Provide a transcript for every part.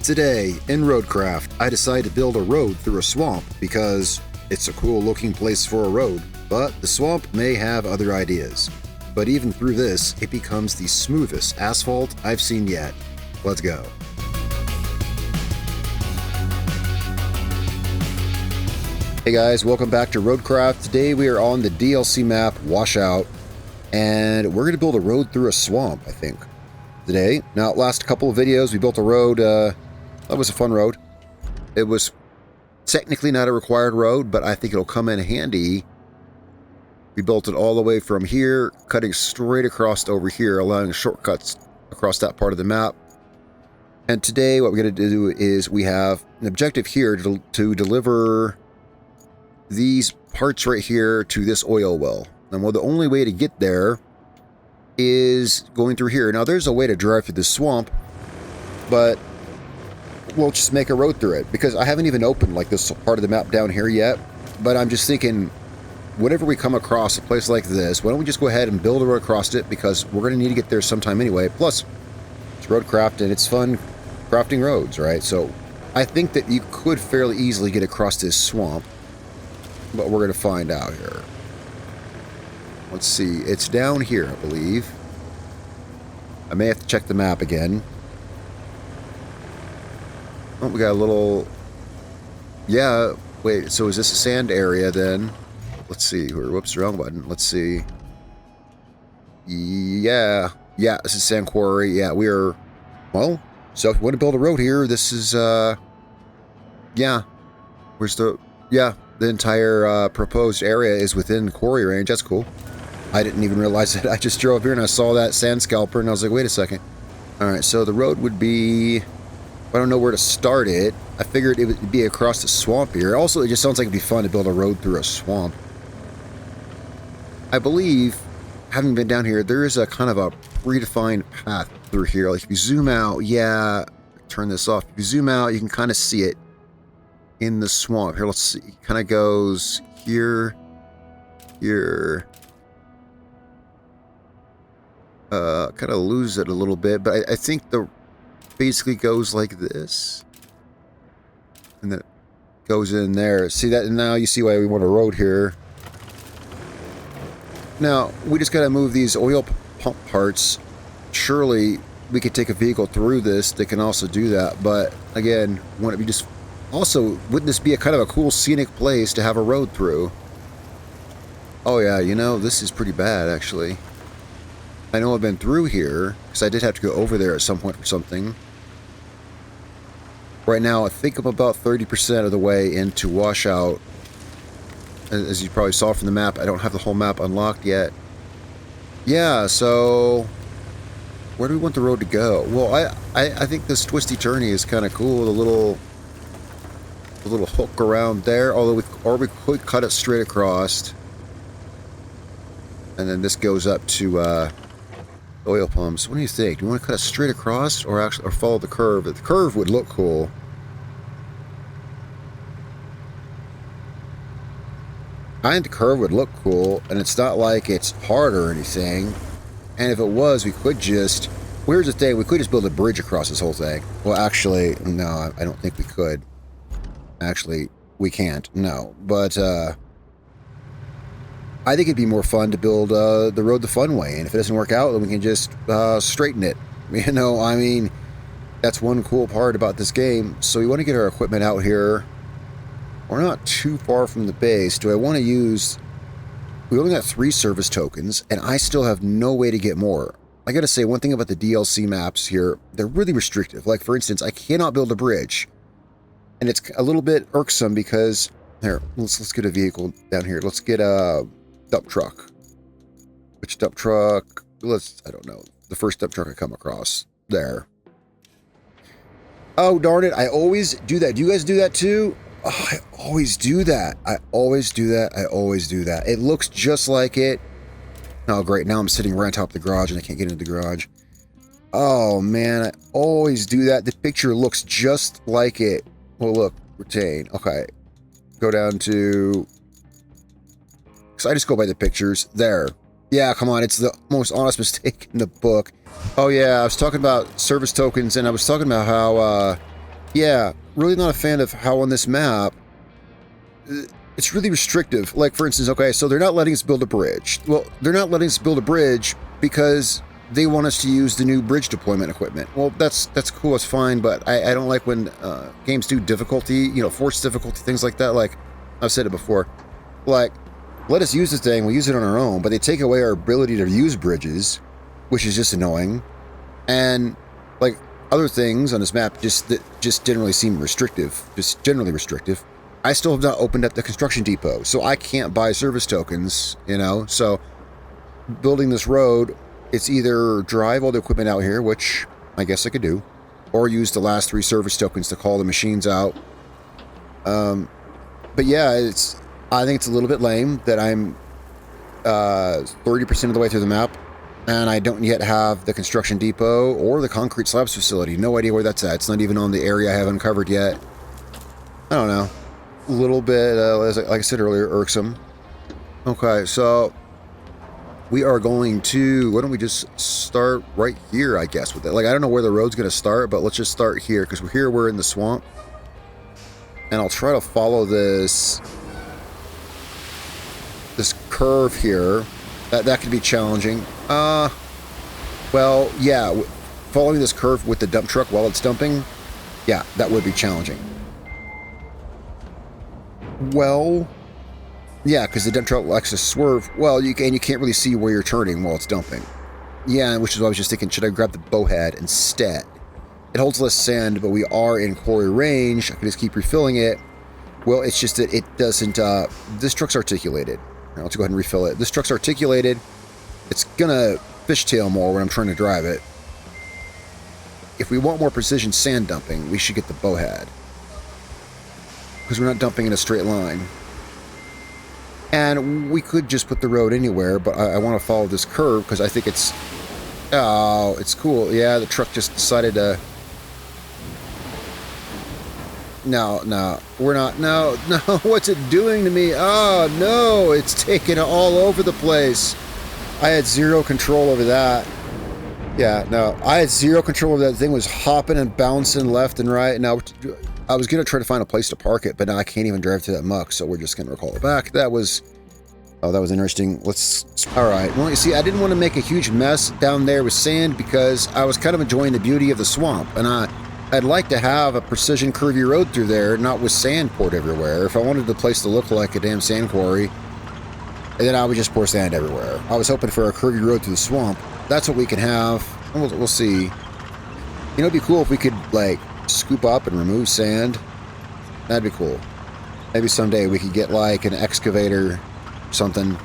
Today, in Roadcraft, I decided to build a road through a swamp because it's a cool looking place for a road, but the swamp may have other ideas. But even through this, it becomes the smoothest asphalt I've seen yet. Let's go. Hey guys, welcome back to Roadcraft. Today we are on the DLC map, Washout, and we're going to build a road through a swamp, I think, today. Now, last couple of videos, we built a road. That was a fun road. It was technically not a required road, but I think it'll come in handy. We built it all the way from here, cutting straight across over here, allowing shortcuts across that part of the map. And today what we're going to do is we have an objective here to deliver these parts right here to this oil well. And well, the only way to get there is going through here. Now, there's a way to drive through this swamp, but we'll just make a road through it because I haven't even opened like this part of the map down here yet. But I'm just thinking, whenever we come across a place like this, why don't we just go ahead and build a road across it, because we're going to need to get there sometime anyway. Plus, it's Roadcraft and it's fun crafting roads, right? So I think that you could fairly easily get across this swamp, but we're going to find out here. Let's see. It's down here, I believe. I may have to check the map again. Oh, we got a little... Yeah, wait, so is this a sand area then? Let's see. Whoops, wrong button. Let's see. Yeah, this is sand quarry. Yeah, we are... Well, so if you want to build a road here, this is, yeah. Where's the... Yeah, the entire proposed area is within quarry range. That's cool. I didn't even realize that. I just drove here and I saw that sand scalper and I was like, wait a second. Alright, so the road would be... I don't know where to start it. I figured it would be across the swamp here. Also, it just sounds like it'd be fun to build a road through a swamp. I believe, having been down here, there is a kind of a predefined path through here. Like if you zoom out, yeah, turn this off. If you zoom out, you can kind of see it in the swamp. Here, let's see. It kind of goes here, here. Kind of lose it a little bit, but I think the basically goes like this, and then it goes in there. See that? And now you see why we want a road here. Now we just got to move these oil pump parts. Surely we could take a vehicle through this that can also do that, but again, wouldn't it be just also, wouldn't this be a kind of a cool scenic place to have a road through? Oh yeah, you know, this is pretty bad actually. I know I've been through here because I did have to go over there at some point for something. Right now, I think I'm about 30% of the way into Washout. As you probably saw from the map, I don't have the whole map unlocked yet. Yeah, so where do we want the road to go? Well, I think this twisty turny is kind of cool. The little hook around there, or we could cut it straight across, and then this goes up to oil pumps. What do you think? Do you want to cut it straight across, or follow the curve? The curve would look cool. I think the curve would look cool, and it's not like it's hard or anything. And if it was, we could just... Here's the thing, we could just build a bridge across this whole thing. Well, actually, no, I don't think we could. Actually, we can't, no. But, I think it'd be more fun to build the road the fun way, and if it doesn't work out, then we can just straighten it. You know, I mean, that's one cool part about this game. So we want to get our equipment out here. We're not too far from the base. Do I want to use... We only got 3 service tokens, and I still have no way to get more. I gotta say, one thing about the DLC maps here, they're really restrictive. Like, for instance, I cannot build a bridge. And it's a little bit irksome because... Here, let's get a vehicle down here. Let's get a... dump truck. Which dump truck? I don't know. The first dump truck I come across. There. Oh, darn it. I always do that. Do you guys do that too? Oh, I always do that. I always do that. I always do that. It looks just like it. Oh, great. Now I'm sitting right on top of the garage and I can't get into the garage. Oh, man. I always do that. The picture looks just like it. Well, look. Retain. Okay. Go down to... So I just go by the pictures. There. Yeah, come on. It's the most honest mistake in the book. Oh, yeah. I was talking about service tokens, and I was talking about how Yeah, really not a fan of how on this map, it's really restrictive. Like, for instance, okay, so they're not letting us build a bridge. Well, they're not letting us build a bridge because they want us to use the new bridge deployment equipment. Well, that's cool, that's fine, but I don't like when games do difficulty, you know, force difficulty, things like that. Like, I've said it before. Like, let us use this thing, we'll use it on our own, but they take away our ability to use bridges, which is just annoying. And, like, other things on this map just generally seem restrictive, just generally restrictive. I still have not opened up the construction depot, so I can't buy service tokens, you know? So, building this road, it's either drive all the equipment out here, which I guess I could do, or use the last 3 service tokens to call the machines out. But yeah, I think it's a little bit lame that I'm 30% of the way through the map, and I don't yet have the construction depot or the concrete slabs facility. No idea where that's at. It's not even on the area I haven't covered yet. I don't know. A little bit, like I said earlier, irksome. Okay, so we are going to, why don't we just start right here, I guess, with it. Like, I don't know where the road's going to start, but let's just start here, because we're in the swamp. And I'll try to follow this curve here. That could be challenging. Well, yeah, following this curve with the dump truck while it's dumping, yeah, that would be challenging. Well, yeah, because the dump truck likes to swerve. Well, you can't really see where you're turning while it's dumping. Yeah, which is why I was just thinking, should I grab the bowhead instead? It holds less sand, but we are in quarry range. I can just keep refilling it. Well, it's just that it doesn't, this truck's articulated. Right, let's go ahead and refill it. This truck's articulated. It's gonna fishtail more when I'm trying to drive it. If we want more precision sand dumping, we should get the bowhead, because we're not dumping in a straight line. And we could just put the road anywhere, but I want to follow this curve because I think it's... Oh, it's cool. Yeah, the truck just decided to... No, we're not... No, what's it doing to me? Oh, no, it's taking it all over the place. I had zero control over that. Yeah, no, I had zero control over that. The thing was hopping and bouncing left and right. Now, I was going to try to find a place to park it, but now I can't even drive through that muck, so we're just going to recall it back. That was... Oh, that was interesting. All right. Well, you see, I didn't want to make a huge mess down there with sand because I was kind of enjoying the beauty of the swamp, and I'd like to have a precision curvy road through there, not with sand poured everywhere. If I wanted the place to look like a damn sand quarry, then I would just pour sand everywhere. I was hoping for a curvy road through the swamp. That's what we can have. We'll see. You know, it'd be cool if we could, like, scoop up and remove sand. That'd be cool. Maybe someday we could get, like, an excavator... something.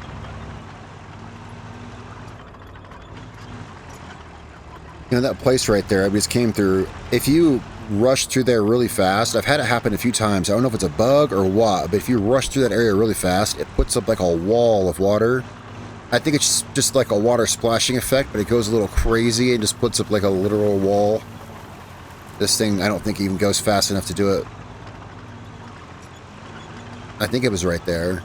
You know, that place right there I just came through, if you rush through there really fast, I've had it happen a few times, I don't know if it's a bug or what, but if you rush through that area really fast, it puts up like a wall of water. I think it's just like a water splashing effect, but it goes a little crazy and just puts up like a literal wall. This thing, I don't think even goes fast enough to do it. I think it was right there.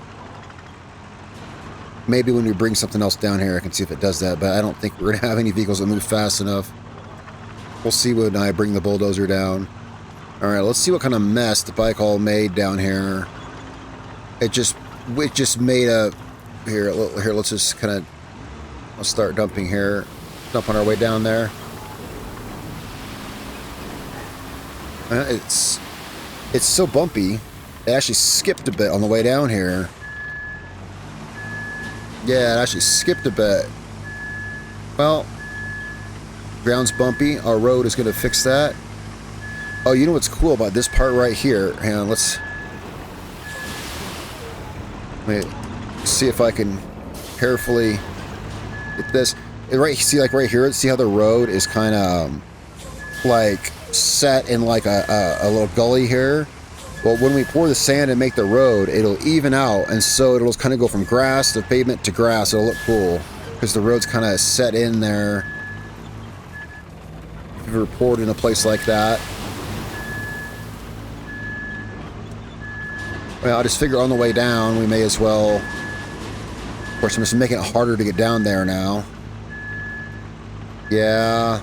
Maybe when we bring something else down here, I can see if it does that, but I don't think we're going to have any vehicles that move fast enough. We'll see when I bring the bulldozer down. Alright, let's see what kind of mess the bike all made down here. It just made a... Here, let's just kind of... I'll start dumping here. Dump on our way down there. It's so bumpy. It actually skipped a bit on the way down here. Yeah, it actually skipped a bit. Well, ground's bumpy. Our road is going to fix that. Oh, you know what's cool about this part right here? Hang on, let me see if I can carefully get this. See, like right here, see how the road is kind of like set in like a little gully here? Well, when we pour the sand and make the road, it'll even out, and so it'll kind of go from grass to pavement to grass. It'll look cool, because the road's kind of set in there. If you were poured in a place like that. Well, I just figure on the way down, we may as well... Of course, I'm just making it harder to get down there now. Yeah.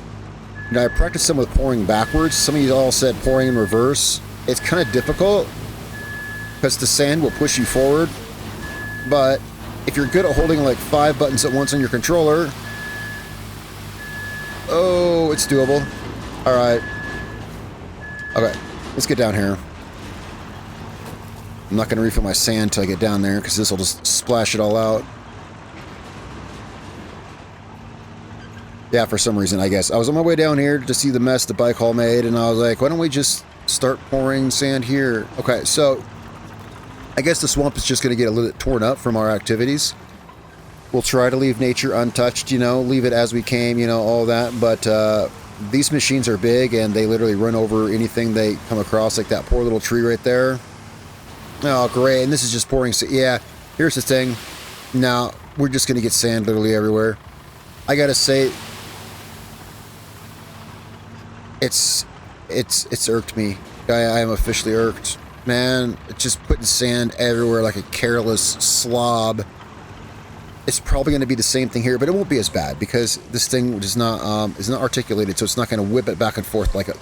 You know, I practiced some with pouring backwards. Some of you all said pouring in reverse. It's kind of difficult because the sand will push you forward. But if you're good at holding like 5 buttons at once on your controller, oh, it's doable. All right. Okay, let's get down here. I'm not going to refill my sand until I get down there because this will just splash it all out. Yeah, for some reason, I guess. I was on my way down here to see the mess the bike haul made, and I was like, why don't we just start pouring sand here? Okay, so I guess the swamp is just going to get a little bit torn up from our activities. We'll try to leave nature untouched, you know, leave it as we came, you know, all that. But these machines are big, and they literally run over anything they come across, like that poor little tree right there. Oh, great. And this is just pouring sand. Yeah, here's the thing. Now, we're just going to get sand literally everywhere. I got to say, it's irked me. I am officially irked. Man, it's just putting sand everywhere like a careless slob. It's probably going to be the same thing here, but it won't be as bad because this thing is not articulated, so it's not going to whip it back and forth like it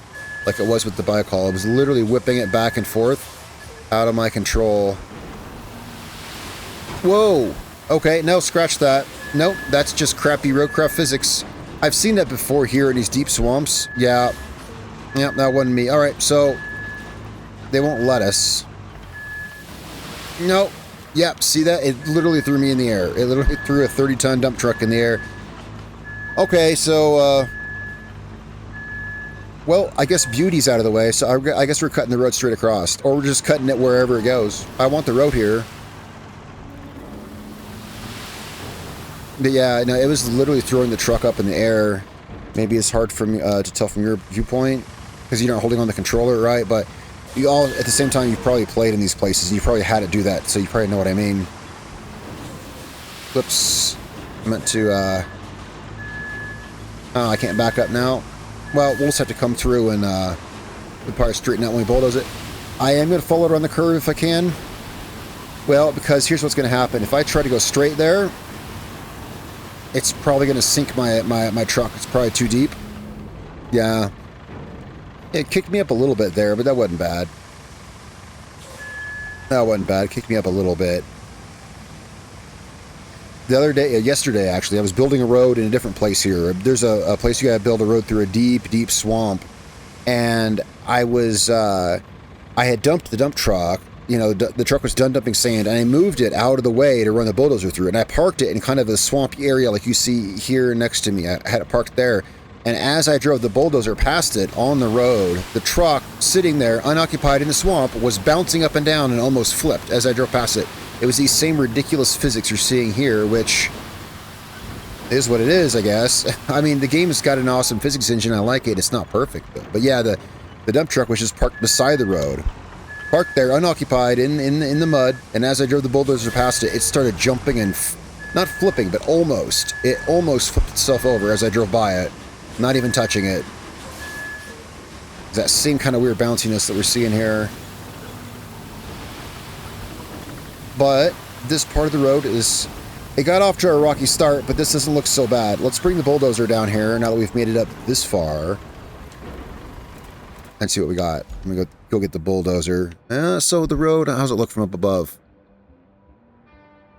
was with the bike haul. It was literally whipping it back and forth out of my control. Whoa. Okay, no, scratch that. Nope, that's just crappy Roadcraft physics. I've seen that before here in these deep swamps. Yeah. Yep, that wasn't me. Alright, so they won't let us. Nope. Yep, see that? It literally threw me in the air. It literally threw a 30-ton dump truck in the air. Okay, so, well, I guess beauty's out of the way, so I guess we're cutting the road straight across. Or we're just cutting it wherever it goes. I want the road here. But yeah, no, it was literally throwing the truck up in the air. Maybe it's hard for me to tell from your viewpoint, because you're not holding on the controller, right? But you all, at the same time, you've probably played in these places, and you probably had to do that, so you probably know what I mean. Whoops. I meant to, oh, I can't back up now. Well, we'll just have to come through and, we'll probably straighten out when we bulldoze it. I am going to follow it around the curve if I can. Well, because here's what's going to happen. If I try to go straight there, it's probably going to sink my truck. It's probably too deep. Yeah. It kicked me up a little bit there, but that wasn't bad. That wasn't bad. It kicked me up a little bit. The other day, yesterday actually, I was building a road in a different place here. There's a place you gotta build a road through a deep, deep swamp. And I had dumped the dump truck. You know, the truck was done dumping sand, and I moved it out of the way to run the bulldozer through. And I parked it in kind of a swampy area like you see here next to me. I had it parked there. And as I drove the bulldozer past it on the road, the truck sitting there unoccupied in the swamp was bouncing up and down and almost flipped as I drove past it. It was these same ridiculous physics you're seeing here, which is what it is, I guess. I mean, the game's got an awesome physics engine. I like it. It's not perfect, though. But yeah, the dump truck was just parked beside the road. Parked there, unoccupied, in the mud. And as I drove the bulldozer past it, it started jumping and, not flipping, but almost. It almost flipped itself over as I drove by it. Not even touching it. It's that same kind of weird bounciness that we're seeing here. But this part of the road is... It got off to a rocky start, but this doesn't look so bad. Let's bring the bulldozer down here now that we've made it up this far. And see what we got. I'm going to go get the bulldozer. So the road, how's it look from up above?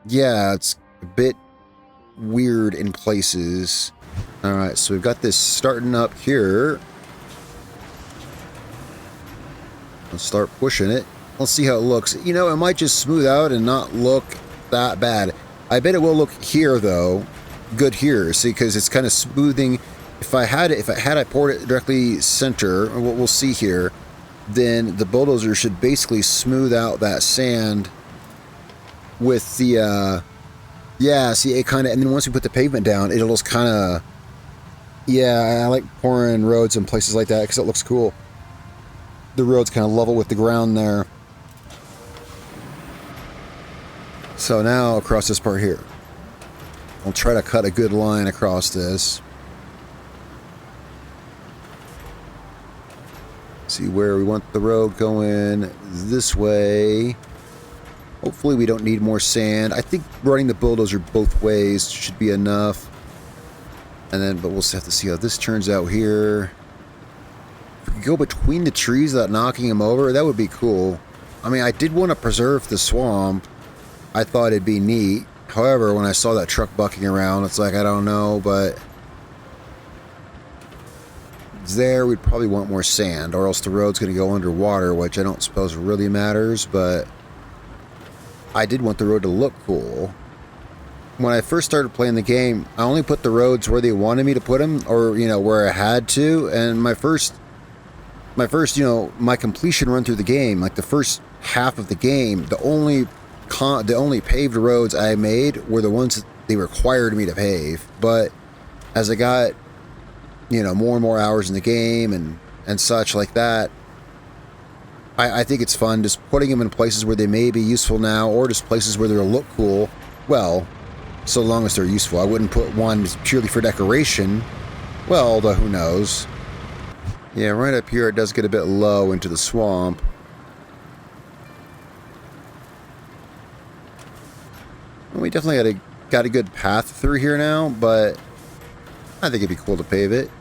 Yeah, it's a bit weird in places. Alright, so we've got this starting up here. Let's start pushing it. Let's see how it looks. You know, it might just smooth out and not look that bad. I bet it will look here, though. Good here. See, because it's kind of smoothing. If I poured it directly center, what we'll see here, then the bulldozer should basically smooth out that sand with the, yeah, see, it kind of, and then once we put the pavement down, it'll just kind of, yeah, I like pouring roads in places like that because it looks cool. The road's kind of level with the ground there. So now across this part here, I'll try to cut a good line across this. See where we want the road going this way. Hopefully we don't need more sand. I think running the bulldozer both ways should be enough. And then, but we'll have to see how this turns out here. if we could go between the trees without knocking them over, that would be cool. I mean, I did want to preserve the swamp. I thought it'd be neat. However, when I saw that truck bucking around, it's like, I don't know, but there we'd probably want more sand, or else the road's going to go underwater, which I don't suppose really matters, but I did want the road to look cool. When I first started playing the game, I only put the roads where they wanted me to put them, or, you know, where I had to, and my first, you know, my completion run through the game, like the first half of the game, the only paved roads I made were the ones that they required me to pave. But as I got, you know, more and more hours in the game and such like that, I think it's fun just putting them in places where they may be useful now, or just places where they'll look cool. Well, so long as they're useful. I wouldn't put one purely for decoration. Well, although who knows. Yeah, right up here it does get a bit low into the swamp. We definitely got a good path through here now, but I think it'd be cool to pave it.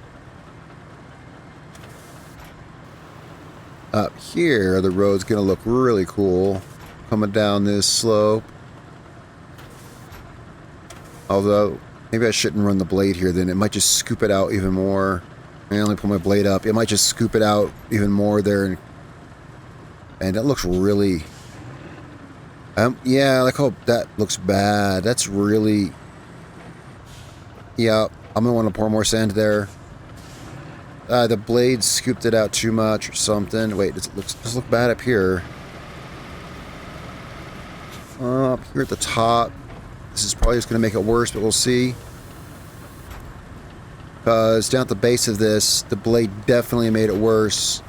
Up here, the road's going to look really cool coming down this slope. Although, maybe I shouldn't run the blade here, then it might just scoop it out even more. I only pull my blade up. It might just scoop it out even more there. And it looks really... yeah, like, oh, that looks bad. That's really... Yeah, I'm going to want to pour more sand there. The blade scooped it out too much or something. Wait, does it look bad up here? Up here at the top. This is probably just going to make it worse, but we'll see. Because down at the base of this, the blade definitely made it worse.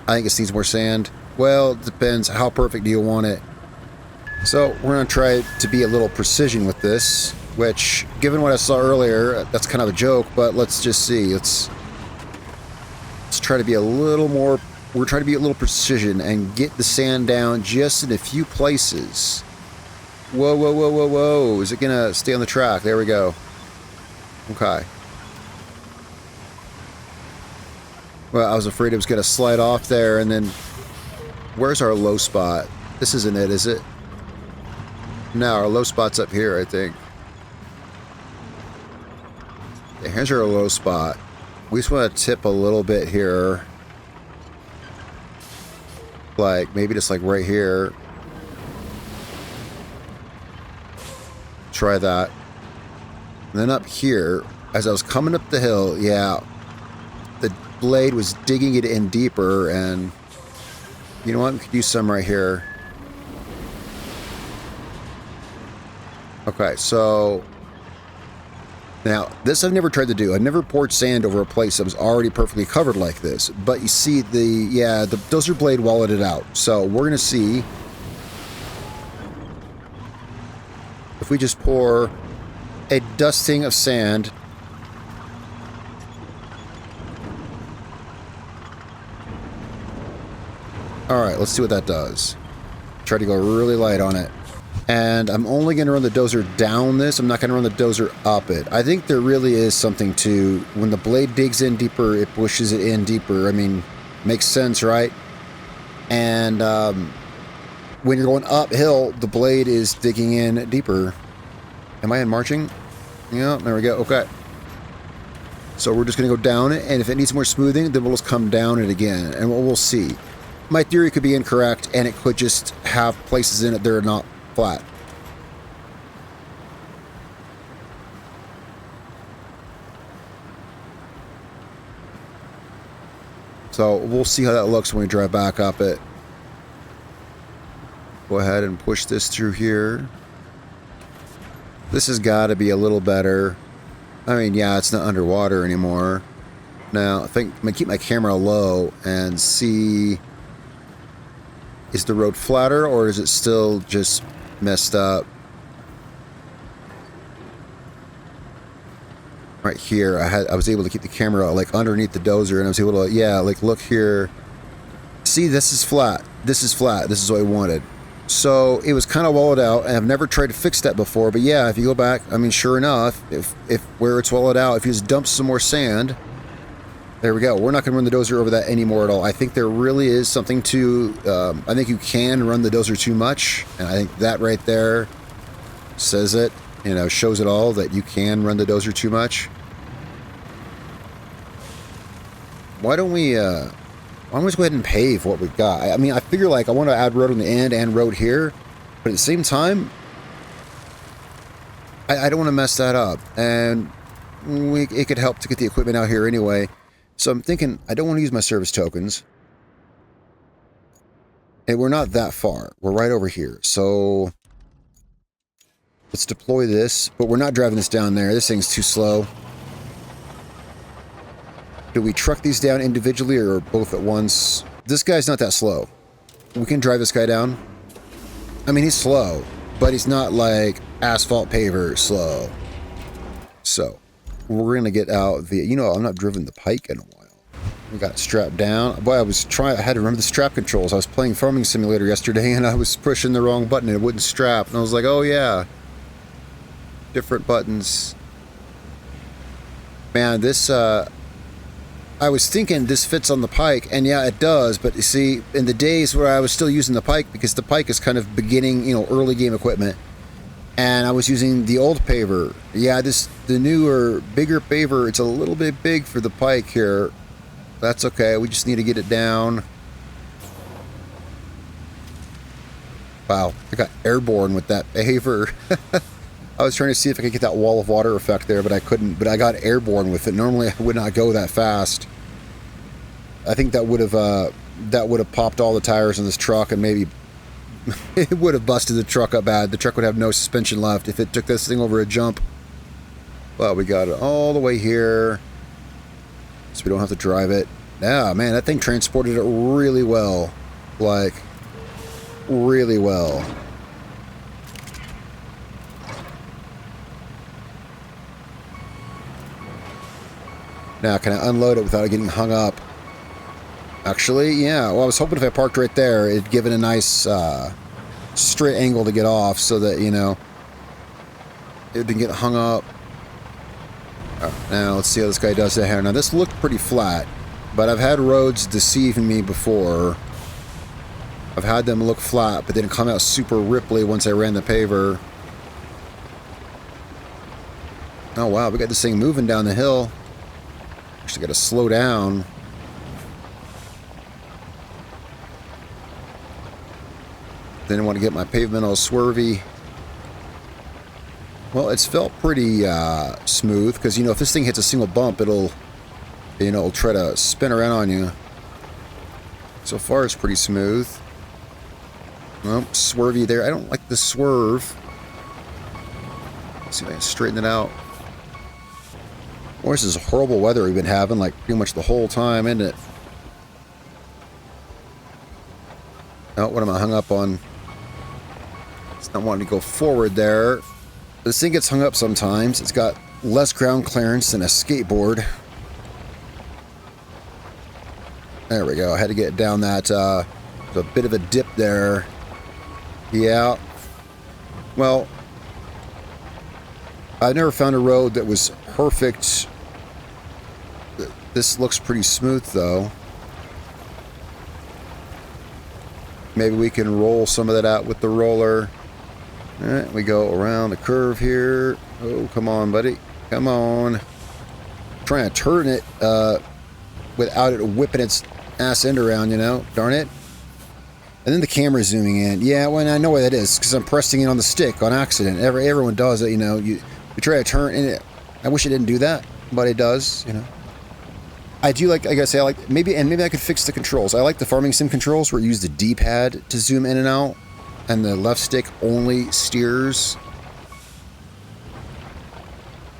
I think it needs more sand. Well, it depends. How perfect do you want it? So we're going to try to be a little precision with this, which, given what I saw earlier, that's kind of a joke, but let's just see. Let's try to be a little more... We're trying to be a little precision and get the sand down just in a few places. Whoa, whoa, whoa, whoa, whoa. Is it going to stay on the track? There we go. Okay. Well, I was afraid it was going to slide off there, and then... Where's our low spot? This isn't it, is it? No, our low spot's up here, I think. Yeah, here's our low spot. We just want to tip a little bit here. Like, maybe just like right here. Try that. And then up here, as I was coming up the hill, yeah, the blade was digging it in deeper, and you know what? We could use some right here. Okay, so now this I've never tried to do. I've never poured sand over a place that was already perfectly covered like this. But you see, the dozer blade wallowed it out. So we're gonna see if we just pour a dusting of sand. Alright, let's see what that does. Try to go really light on it. And I'm only going to run the dozer down this. I'm not going to run the dozer up it. I think there really is something to... When the blade digs in deeper, it pushes it in deeper. I mean, makes sense, right? And when you're going uphill, the blade is digging in deeper. Am I in marching? Yeah, there we go. Okay. So we're just going to go down it, and if it needs more smoothing, then we'll just come down it again, and we'll see. My theory could be incorrect, and it could just have places in it that are not flat. So we'll see how that looks when we drive back up it. Go ahead and push this through here. This has got to be a little better. I mean, yeah, it's not underwater anymore. Now, I think I'm going to keep my camera low and see... Is the road flatter, or is it still just messed up? Right here, I was able to keep the camera like underneath the dozer, and I was able to, yeah, like look here. See, this is flat. This is flat. This is what I wanted. So it was kind of wallowed out, and I've never tried to fix that before. But yeah, if you go back, I mean, sure enough, if where it's wallowed out, if you just dump some more sand, There we go. We're not going to run the dozer over that anymore at all. I think there really is something to... I think you can run the dozer too much. And I think that right there says it. You know, shows it all that you can run the dozer too much. Why don't we just go ahead and pave what we've got? I mean, I figure like I want to add road on the end and road here. But at the same time, I don't want to mess that up. And it could help to get the equipment out here anyway. So I'm thinking, I don't want to use my service tokens. And we're not that far. We're right over here. So let's deploy this. But we're not driving this down there. This thing's too slow. Do we truck these down individually or both at once? This guy's not that slow. We can drive this guy down. I mean, he's slow. But he's not like asphalt paver slow. So we're going to get out the... You know, I'm not driven the pike in a while. We got it strapped down. Boy, I had to remember the strap controls. I was playing Farming Simulator yesterday, and I was pushing the wrong button, and it wouldn't strap. And I was like, oh, yeah. Different buttons. Man, this... I was thinking this fits on the pike, and yeah, it does. But you see, in the days where I was still using the pike, because the pike is kind of beginning, you know, early game equipment, and I was using the old paver. Yeah, the newer, bigger paver, it's a little bit big for the pike here. That's okay. We just need to get it down. Wow, I got airborne with that paver. I was trying to see if I could get that wall of water effect there, but I couldn't. But I got airborne with it. Normally, I would not go that fast. I think that would have popped all the tires in this truck, and maybe it would have busted the truck up bad. The truck would have no suspension left if it took this thing over a jump. Well, we got it all the way here, so we don't have to drive it. Yeah, man, that thing transported it really well. Like, really well. Now, can I unload it without it getting hung up? Actually, yeah. Well, I was hoping if I parked right there, it'd give it a nice straight angle to get off so that, you know, it didn't get hung up. Now, let's see how this guy does that here. Now, this looked pretty flat, but I've had roads deceive me before. I've had them look flat, but then come out super ripply once I ran the paver. Oh, wow. We got this thing moving down the hill. Actually got to slow down. Didn't want to get my pavement all swervy. Well, it's felt pretty smooth because, you know, if this thing hits a single bump, it'll try to spin around on you. So far, it's pretty smooth. Well, swervy there. I don't like the swerve. Let's see if I can straighten it out. Or this is horrible weather we've been having, like, pretty much the whole time, isn't it? Oh, what am I hung up on? It's not wanting to go forward there. This thing gets hung up sometimes. It's got less ground clearance than a skateboard. There we go. I had to get down that, a bit of a dip there. Yeah. Well, I've never found a road that was perfect. This looks pretty smooth, though. Maybe we can roll some of that out with the roller. All right, we go around the curve here. Oh, come on, buddy. Come on. I'm trying to turn it without it whipping its ass end around, you know? Darn it. And then the camera's zooming in. Yeah, well, I know what that is, because I'm pressing it on the stick on accident. Everyone does it, you know. You try to turn, and I wish it didn't do that, but it does, you know. I do like I say, I like, maybe I could fix the controls. I like the Farming Sim controls where you use the D-pad to zoom in and out, and the left stick only steers.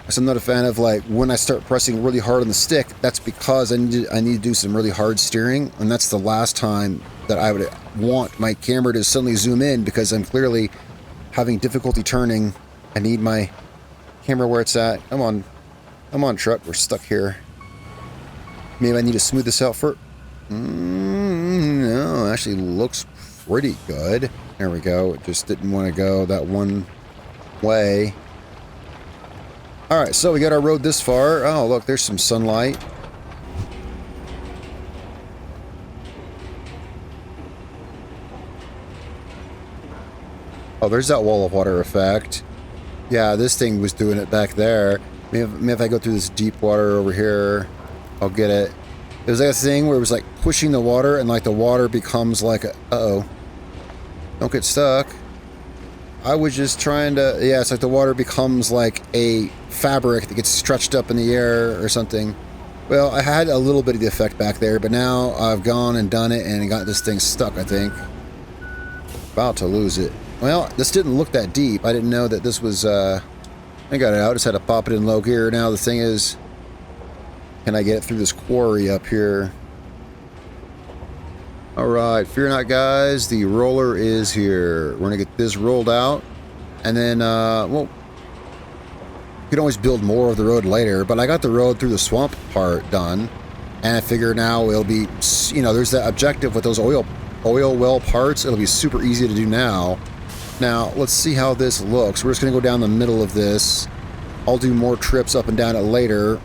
So I'm not a fan of, like, when I start pressing really hard on the stick, that's because I need to do some really hard steering, and that's the last time that I would want my camera to suddenly zoom in, because I'm clearly having difficulty turning. I need my camera where it's at. Come on, truck, we're stuck here. Maybe I need to smooth this out for... no, it actually looks pretty good. There we go. It just didn't want to go that one way. Alright, so we got our road this far. Oh, look, there's some sunlight. Oh, there's that wall of water effect. Yeah, this thing was doing it back there. Maybe if I go through this deep water over here, I'll get it. It was like a thing where it was like pushing the water and like the water becomes like a, uh-oh. Don't get stuck. I was just trying to, yeah, it's like the water becomes like a fabric that gets stretched up in the air or something. Well, I had a little bit of the effect back there, but now I've gone and done it and got this thing stuck, I think. About to lose it. Well, this didn't look that deep. I didn't know that this was, I got it out. Just had to pop it in low gear. Now the thing is, can I get it through this quarry up here? Alright, fear not, guys. The roller is here. We're going to get this rolled out. And then, well, you can always build more of the road later. But I got the road through the swamp part done. And I figure now it'll be, you know, there's that objective with those oil well parts. It'll be super easy to do now. Now, let's see how this looks. We're just going to go down the middle of this. I'll do more trips up and down it later.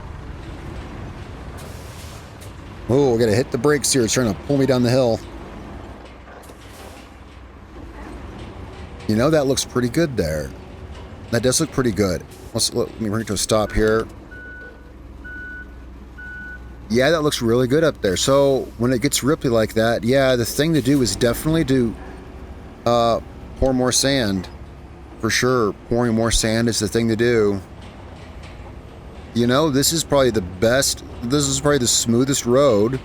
Oh, we're going to hit the brakes here. It's trying to pull me down the hill. You know, that looks pretty good there. That does look pretty good. Let me bring it to a stop here. Yeah, that looks really good up there. So, when it gets ripply like that, yeah, the thing to do is definitely do pour more sand. For sure, pouring more sand is the thing to do. You know, this is probably the best, this is probably the smoothest road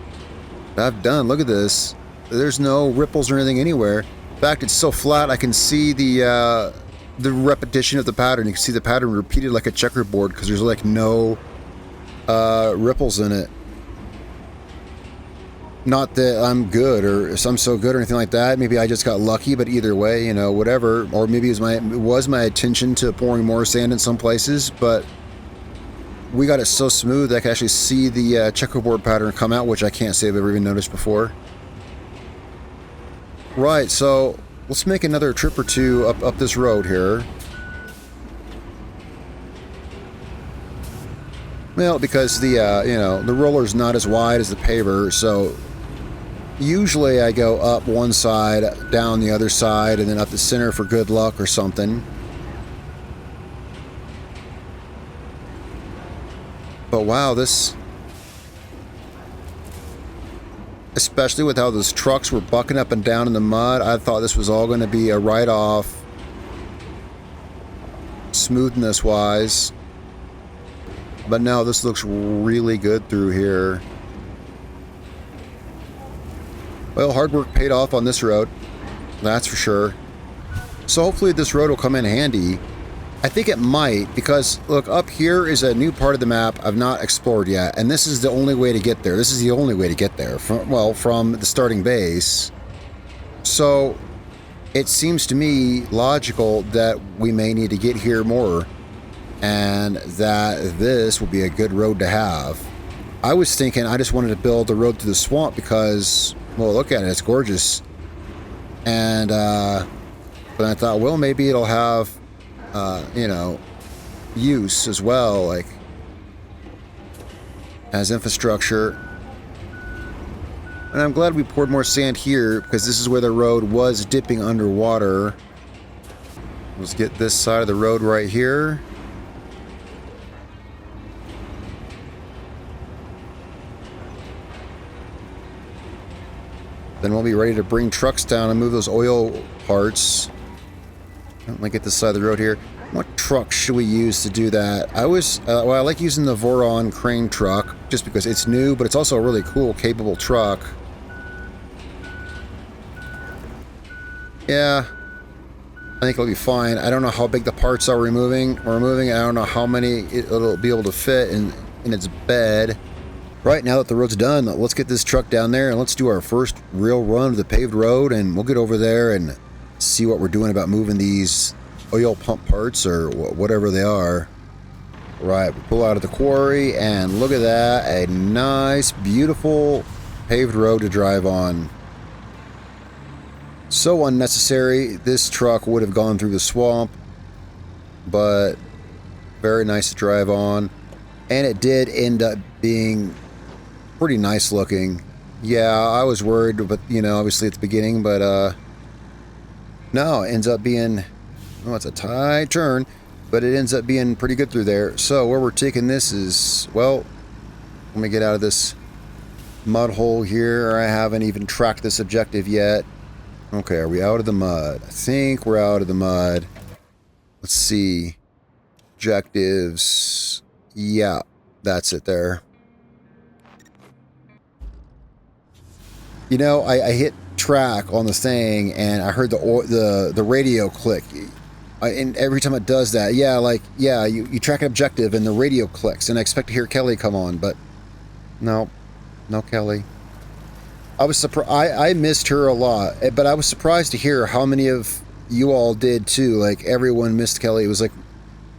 that I've done. Look at this. There's no ripples or anything anywhere. In fact, it's so flat I can see the repetition of the pattern. You can see the pattern repeated like a checkerboard because there's like no ripples in it. Not that I'm good or I'm so good or anything like that. Maybe I just got lucky, but either way, you know, whatever. Or maybe it was my attention to pouring more sand in some places, but we got it so smooth that I can actually see the checkerboard pattern come out, which I can't say I've ever even noticed before. Right, so let's make another trip or two up this road here. Well, because the you know, the roller's not as wide as the paver, so usually I go up one side, down the other side, and then up the center for good luck or something. But wow, this, especially with how those trucks were bucking up and down in the mud, I thought this was all going to be a write-off, smoothness-wise. But no, this looks really good through here. Well, hard work paid off on this road, that's for sure. So hopefully this road will come in handy. I think it might, because look, up here is a new part of the map I've not explored yet, and this is the only way to get there. This is the only way to get there, from the starting base. So it seems to me logical that we may need to get here more, and that this will be a good road to have. I was thinking I just wanted to build the road through the swamp because, well, look at it, it's gorgeous. And but I thought, well, maybe it'll have you know, use as well, like as infrastructure. And I'm glad we poured more sand here because this is where the road was dipping underwater. Let's get this side of the road right here. Then we'll be ready to bring trucks down and move those oil parts. Let me get this side of the road here. What truck should we use to do that? I like using the Voron crane truck just because it's new, but it's also a really cool, capable truck. Yeah, I think it'll be fine. I don't know how big the parts are we're removing. I don't know how many it'll be able to fit in its bed. Right, now that the road's done, let's get this truck down there and let's do our first real run of the paved road, and we'll get over there and see what we're doing about moving these oil pump parts or whatever they are. Right, we pull out of the quarry and look at that, a nice, beautiful paved road to drive on. So unnecessary. This truck would have gone through the swamp, but very nice to drive on. And it did end up being pretty nice looking. Yeah, I was worried, but you know, obviously at the beginning, but no, it ends up being Oh, it's a tight turn, but it ends up being pretty good through there. So where we're taking this is, well, let me get out of this mud hole here. I haven't even tracked this objective yet. Okay, are we out of the mud? I think we're out of the mud. Let's see. Objectives. Yeah, that's it there. You know, I hit track on the thing and I heard the radio click. And every time it does that, yeah, like, yeah, you track an objective and the radio clicks, and I expect to hear Kelly come on, but no, no Kelly. I was surprised. I missed her a lot, but I was surprised to hear how many of you all did too. Like, everyone missed Kelly. It was like,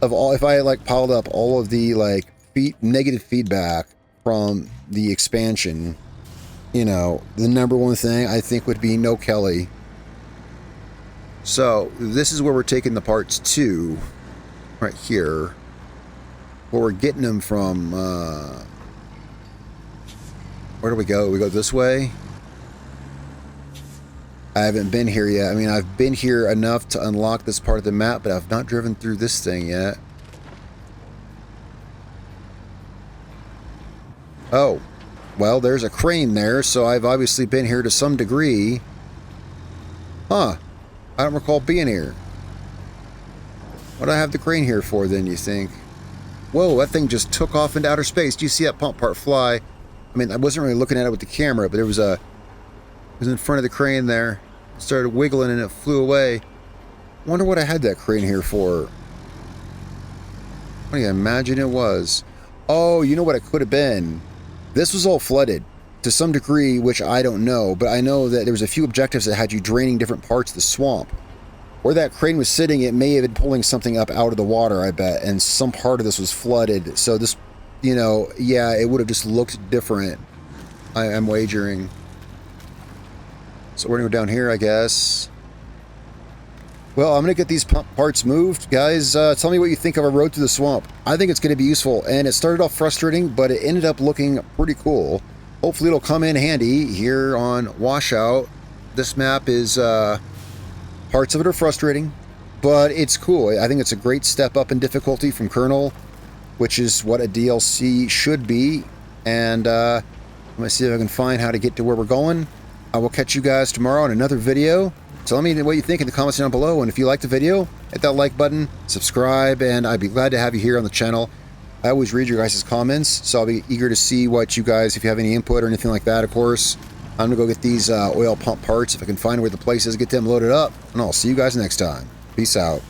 of all, if I like piled up all of the like negative feedback from the expansion, you know, the number one thing I think would be no Kelly. So this is where we're taking the parts to, right here, where we're getting them from. Where do we go? We go this way. I haven't been here yet. I mean, I've been here enough to unlock this part of the map, but I've not driven through this thing yet. Oh, well, there's a crane there, so I've obviously been here to some degree. Huh. I don't recall being here. What do I have the crane here for, then, you think? Whoa, that thing just took off into outer space. Do you see that pump part fly? I mean, I wasn't really looking at it with the camera, but there was a... It was in front of the crane there. It started wiggling and it flew away. Wonder what I had that crane here for. What do you imagine it was? Oh, you know what it could have been? This was all flooded to some degree, which I don't know, but I know that there was a few objectives that had you draining different parts of the swamp. Where that crane was sitting, it may have been pulling something up out of the water, I bet, and some part of this was flooded. So this, you know, yeah, it would have just looked different. I'm wagering. So we're going to go down here, I guess. Well, I'm going to get these parts moved. Guys, tell me what you think of a road through the swamp. I think it's going to be useful, and it started off frustrating, but it ended up looking pretty cool. Hopefully it'll come in handy here on Washout. This map is, parts of it are frustrating, but it's cool. I think it's a great step up in difficulty from Kernel, which is what a DLC should be. And I'm going to see if I can find how to get to where we're going. I will catch you guys tomorrow in another video. Tell me what you think in the comments down below, and if you like the video, hit that like button, subscribe, and I'd be glad to have you here on the channel. I always read your guys' comments, so I'll be eager to see what you guys, if you have any input or anything like that, of course. I'm going to go get these oil pump parts, if I can find where the place is, get them loaded up, and I'll see you guys next time. Peace out.